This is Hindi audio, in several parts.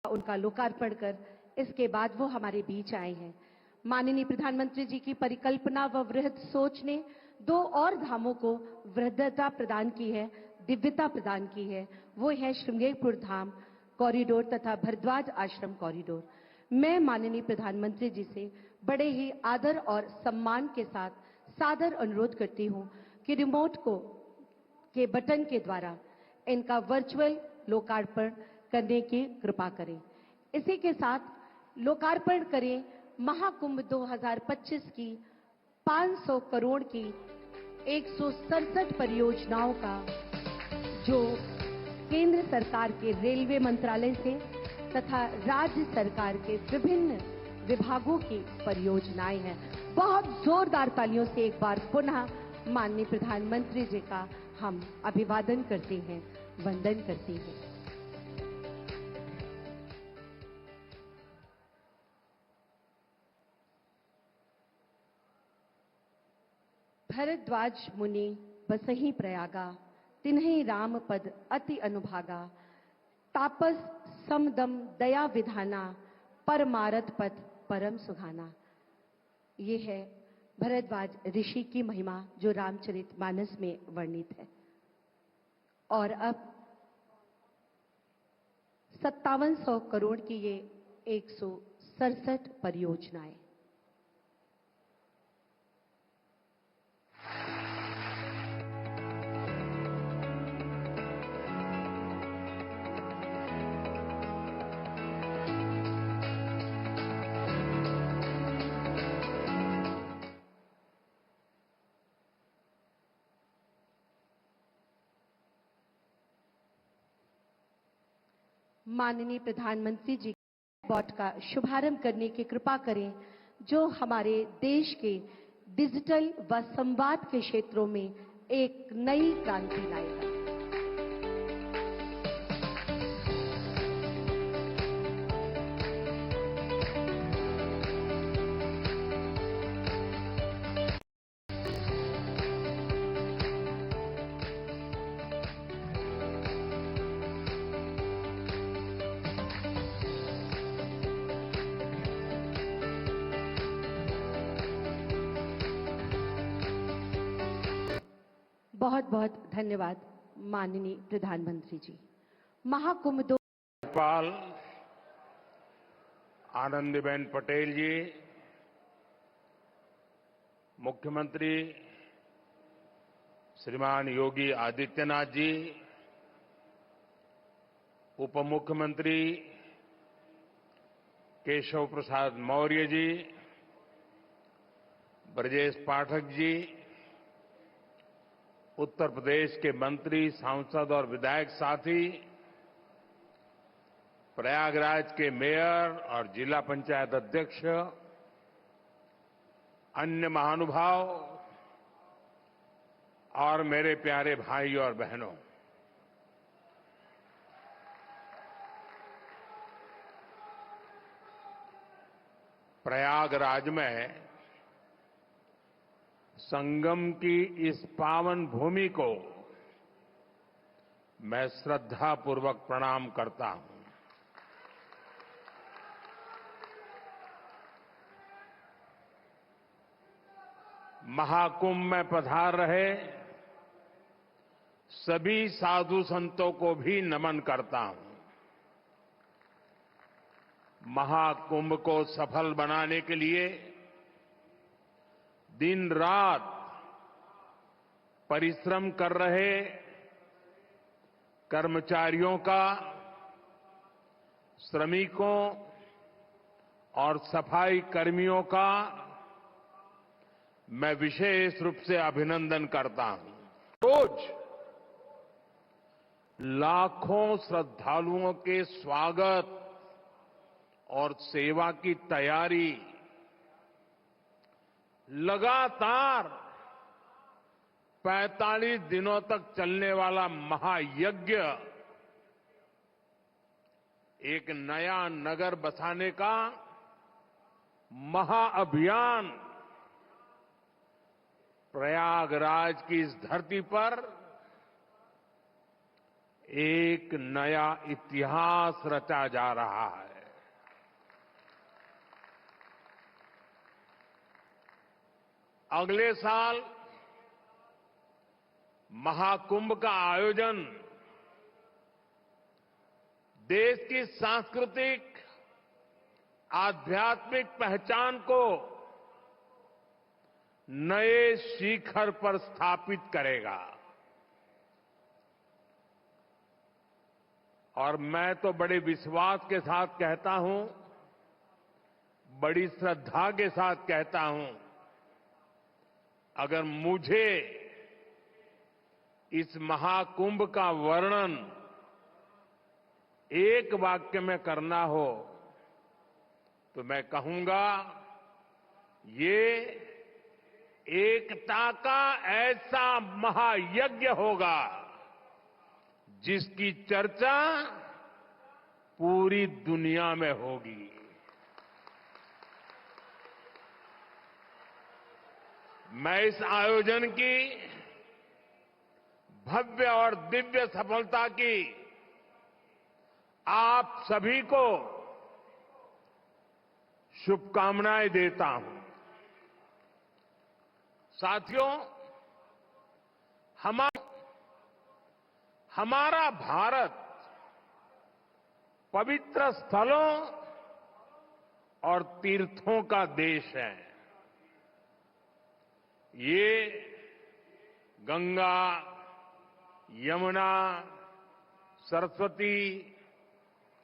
उनका लोकार्पण कर इसके बाद वो हमारे बीच आए हैं। माननीय प्रधानमंत्री जी की परिकल्पना व वृहद सोच ने दो और धामों को वृद्धता प्रदान की है, दिव्यता प्रदान की है। वो है श्रृंगेरपुर धाम कॉरिडोर तथा भरद्वाज आश्रम कॉरिडोर। मैं माननीय प्रधानमंत्री जी से बड़े ही आदर और सम्मान के साथ सादर अनुरोध करती हूं कि रिमोट के बटन के द्वारा इनका वर्चुअल लोकार्पण करने की कृपा करें। इसी के साथ लोकार्पण करें महाकुंभ 2025 की 500 करोड़ की 167 परियोजनाओं का, जो केंद्र सरकार के रेलवे मंत्रालय से तथा राज्य सरकार के विभिन्न विभागों की परियोजनाएं हैं। बहुत जोरदार तालियों से एक बार पुनः माननीय प्रधानमंत्री जी का हम अभिवादन करते हैं, वंदन करते हैं। भरद्वाज मुनि बसहि प्रयागा, तिन्हि राम पद अति अनुभागा। तापस समदम दया विधाना, परमारथ पथ परम सुहाना। ये है भरद्वाज ऋषि की महिमा जो रामचरितमानस में वर्णित है। और अब 5700 करोड़ की ये 167 परियोजनाएं। माननीय प्रधानमंत्री जी बॉट का शुभारंभ करने की कृपा करें, जो हमारे देश के डिजिटल व संवाद के क्षेत्रों में एक नई क्रांति लाएगा। बहुत बहुत धन्यवाद माननीय प्रधानमंत्री जी। महाकुंभ राज्यपाल आनंदीबेन पटेल जी, मुख्यमंत्री श्रीमान योगी आदित्यनाथ जी, उप मुख्यमंत्री केशव प्रसाद मौर्य जी, ब्रजेश पाठक जी, उत्तर प्रदेश के मंत्री, सांसद और विधायक साथी, प्रयागराज के मेयर और जिला पंचायत अध्यक्ष, अन्य महानुभाव और मेरे प्यारे भाई और बहनों, प्रयागराज में संगम की इस पावन भूमि को मैं श्रद्धापूर्वक प्रणाम करता हूं। महाकुंभ में पधार रहे सभी साधु संतों को भी नमन करता हूं। महाकुंभ को सफल बनाने के लिए दिन रात परिश्रम कर रहे कर्मचारियों का, श्रमिकों और सफाई कर्मियों का मैं विशेष रूप से अभिनंदन करता हूं। रोज लाखों श्रद्धालुओं के स्वागत और सेवा की तैयारी, लगातार 45 दिनों तक चलने वाला महायज्ञ, एक नया नगर बसाने का महाअभियान प्रयागराज की इस धरती पर एक नया इतिहास रचा जा रहा है। अगले साल महाकुंभ का आयोजन देश की सांस्कृतिक आध्यात्मिक पहचान को नए शिखर पर स्थापित करेगा। और मैं तो बड़े विश्वास के साथ कहता हूं, बड़ी श्रद्धा के साथ कहता हूं, अगर मुझे इस महाकुंभ का वर्णन एक वाक्य में करना हो तो मैं कहूंगा, ये एकता का ऐसा महायज्ञ होगा जिसकी चर्चा पूरी दुनिया में होगी। मैं इस आयोजन की भव्य और दिव्य सफलता की आप सभी को शुभकामनाएं देता हूं। साथियों, हमारा भारत पवित्र स्थलों और तीर्थों का देश है। ये गंगा, यमुना, सरस्वती,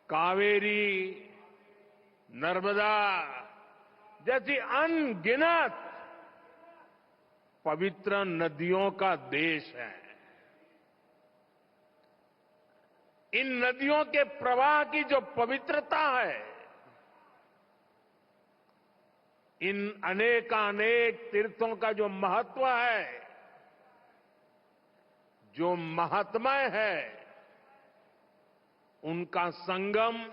कावेरी, नर्मदा जैसी अनगिनत पवित्र नदियों का देश है। इन नदियों के प्रवाह की जो पवित्रता है, इन अनेकानेक तीर्थों का जो महत्व है, जो महात्म्य है, उनका संगम,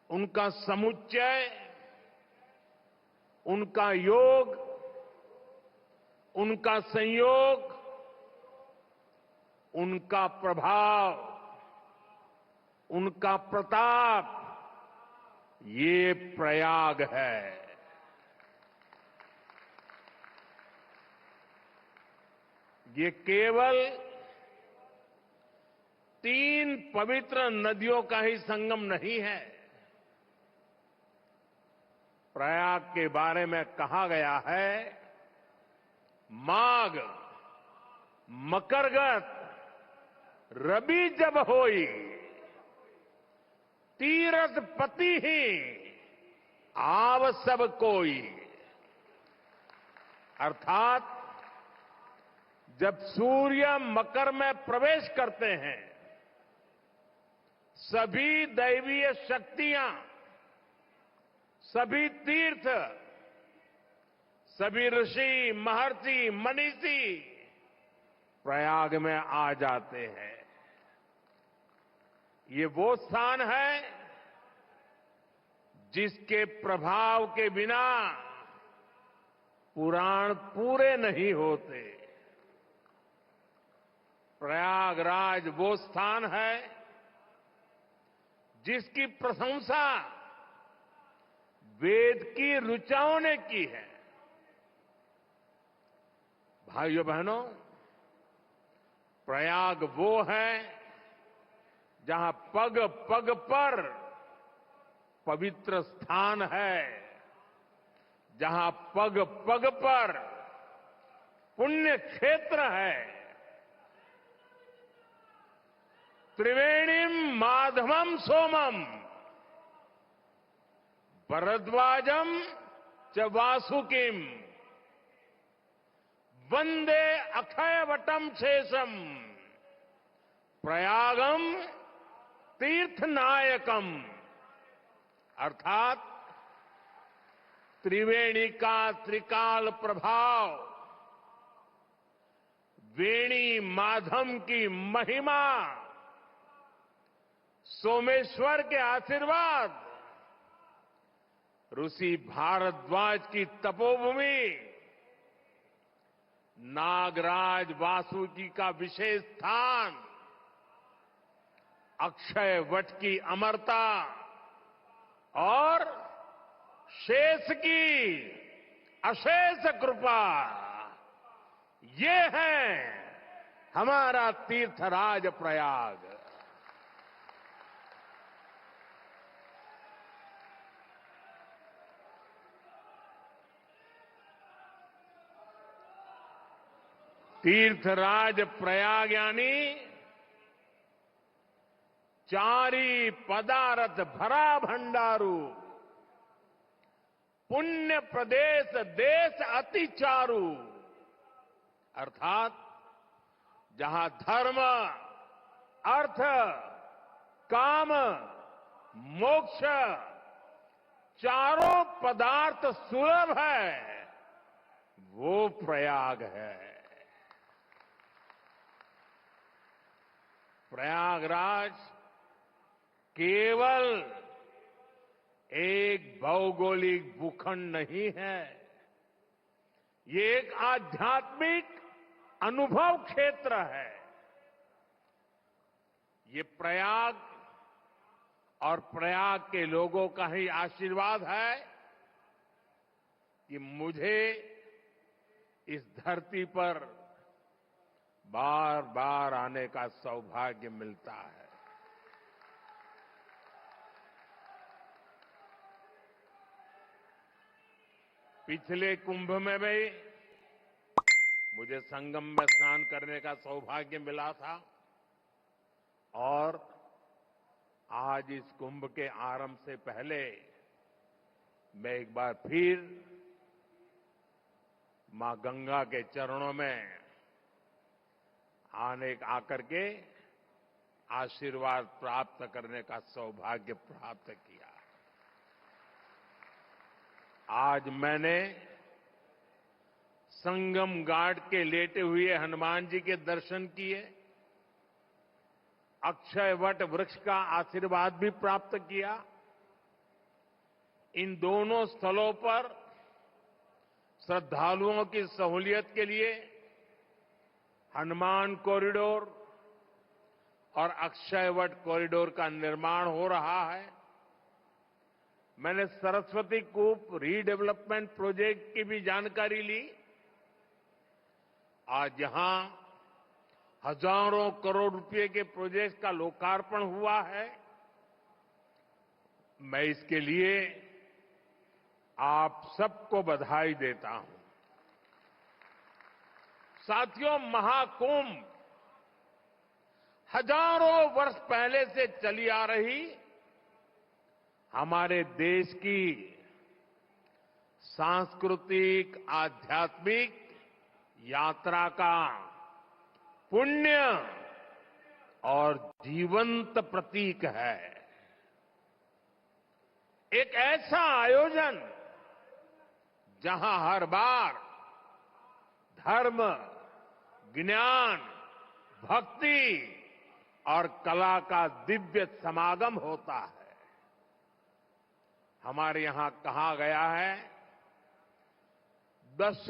उनका समुच्चय, उनका योग, उनका संयोग, उनका प्रभाव, उनका प्रताप, ये प्रयाग है। ये केवल 3 पवित्र नदियों का ही संगम नहीं है। प्रयाग के बारे में कहा गया है, माघ मकरगत रवि जब होई, तीरथ पति ही आव सब कोई। अर्थात जब सूर्य मकर में प्रवेश करते हैं, सभी दैवीय शक्तियां, सभी तीर्थ, सभी ऋषि, महर्षि, मनीषी प्रयाग में आ जाते हैं। ये वो स्थान है जिसके प्रभाव के बिना पुराण पूरे नहीं होते। प्रयागराज वो स्थान है जिसकी प्रशंसा वेद की ऋचाओं ने की है। भाइयों बहनों, प्रयाग वो है जहां पग पग पर पवित्र स्थान है, जहां पग पग पर पुण्य क्षेत्र है। त्रिवेणीम माधवम सोमम भरद्वाजम च वासुकिम वंदे अक्षयवटम शेषम प्रयागम तीर्थनायकम। अर्थात त्रिवेणी का त्रिकाल प्रभाव, वेणी माधव की महिमा, सोमेश्वर के आशीर्वाद, ऋषि भारद्वाज की तपोभूमि, नागराज वासुकी का विशेष स्थान, अक्षय वट की अमरता और शेष की अशेष कृपा, ये है हमारा तीर्थराज प्रयाग। तीर्थराज प्रयाग यानी चारी पदारथ भरा भंडारू, पुण्य प्रदेश देश अति चारू। अर्थात जहां धर्म, अर्थ, काम, मोक्ष चारों पदार्थ सुलभ है, वो प्रयाग है। प्रयागराज केवल एक भौगोलिक भूखंड नहीं है, ये एक आध्यात्मिक अनुभव क्षेत्र है। ये प्रयाग और प्रयाग के लोगों का ही आशीर्वाद है कि मुझे इस धरती पर बार बार आने का सौभाग्य मिलता है। पिछले कुंभ में भी मुझे संगम में स्नान करने का सौभाग्य मिला था और आज इस कुंभ के आरंभ से पहले मैं एक बार फिर मां गंगा के चरणों में आकर के आशीर्वाद प्राप्त करने का सौभाग्य प्राप्त किया। आज मैंने संगम घाट के लेटे हुए हनुमान जी के दर्शन किए, अक्षय वट वृक्ष का आशीर्वाद भी प्राप्त किया। इन दोनों स्थलों पर श्रद्धालुओं की सहूलियत के लिए हनुमान कॉरिडोर और अक्षय वट कॉरिडोर का निर्माण हो रहा है। मैंने सरस्वती कूप रीडेवलपमेंट प्रोजेक्ट की भी जानकारी ली। आज यहां हजारों करोड़ रुपए के प्रोजेक्ट का लोकार्पण हुआ है। मैं इसके लिए आप सबको बधाई देता हूं। साथियों, महाकुंभ हजारों वर्ष पहले से चली आ रही हमारे देश की सांस्कृतिक, आध्यात्मिक यात्रा का पुण्य और जीवंत प्रतीक है। एक ऐसा आयोजन जहां हर बार धर्म, ज्ञान, भक्ति और कला का दिव्य समागम होता है। हमारे यहां कहा गया है, दश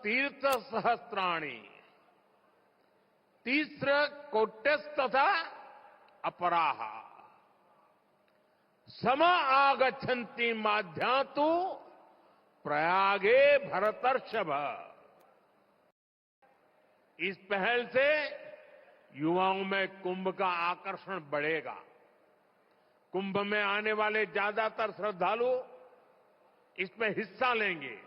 तीर्थ सहस्त्राणि तीस्र कोट्यस्तथा अपराहा सम आगच्छन्ति माध्यातु प्रयागे भरतर्षभ। इस पहल से युवाओं में कुंभ का आकर्षण बढ़ेगा। कुंभ में आने वाले ज्यादातर श्रद्धालु इसमें हिस्सा लेंगे।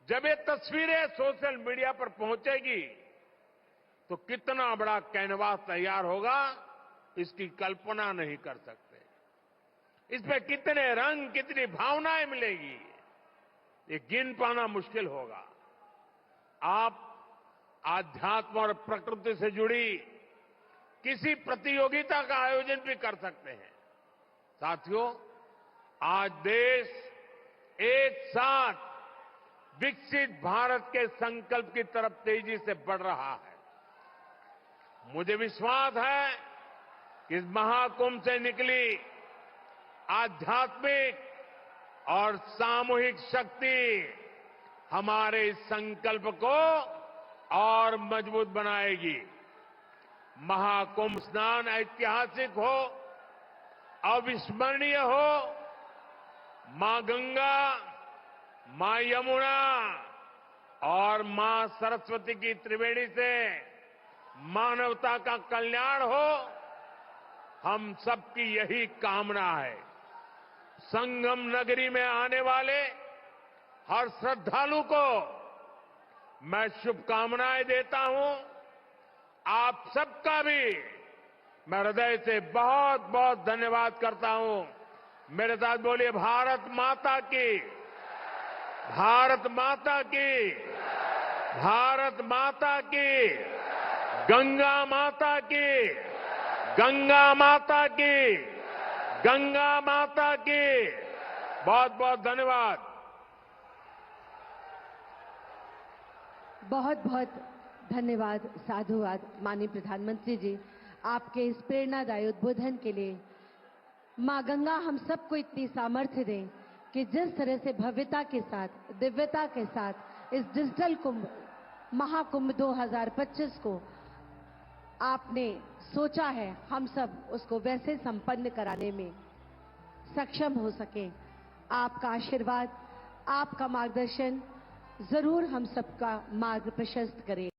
जब ये तस्वीरें सोशल मीडिया पर पहुंचेगी तो कितना बड़ा कैनवास तैयार होगा, इसकी कल्पना नहीं कर सकते। इसमें कितने रंग, कितनी भावनाएं मिलेगी, ये गिन पाना मुश्किल होगा। आप आध्यात्म और प्रकृति से जुड़ी किसी प्रतियोगिता का आयोजन भी कर सकते हैं। साथियों, आज देश एक साथ विकसित भारत के संकल्प की तरफ तेजी से बढ़ रहा है। मुझे विश्वास है कि इस महाकुंभ से निकली आध्यात्मिक और सामूहिक शक्ति हमारे इस संकल्प को और मजबूत बनाएगी। महाकुंभ स्नान ऐतिहासिक हो, अविस्मरणीय हो, मां गंगा, मां यमुना और मां सरस्वती की त्रिवेणी से मानवता का कल्याण हो, हम सबकी यही कामना है। संगम नगरी में आने वाले हर श्रद्धालु को मैं शुभकामनाएं देता हूं। आप सबका भी मैं हृदय से बहुत बहुत धन्यवाद करता हूं। मेरे साथ बोलिए, भारत माता की, भारत माता की, भारत माता की, गंगा माता की, गंगा माता की, गंगा माता की। बहुत बहुत धन्यवाद। बहुत बहुत धन्यवाद, साधुवाद माननीय प्रधानमंत्री जी, आपके इस प्रेरणादायी उद्बोधन के लिए। मां गंगा हम सबको इतनी सामर्थ्य दें कि जिस तरह से भव्यता के साथ, दिव्यता के साथ इस डिजिटल कुंभ, महाकुंभ 2025 को आपने सोचा है, हम सब उसको वैसे संपन्न कराने में सक्षम हो सके। आपका आशीर्वाद, आपका मार्गदर्शन जरूर हम सबका मार्ग प्रशस्त करे।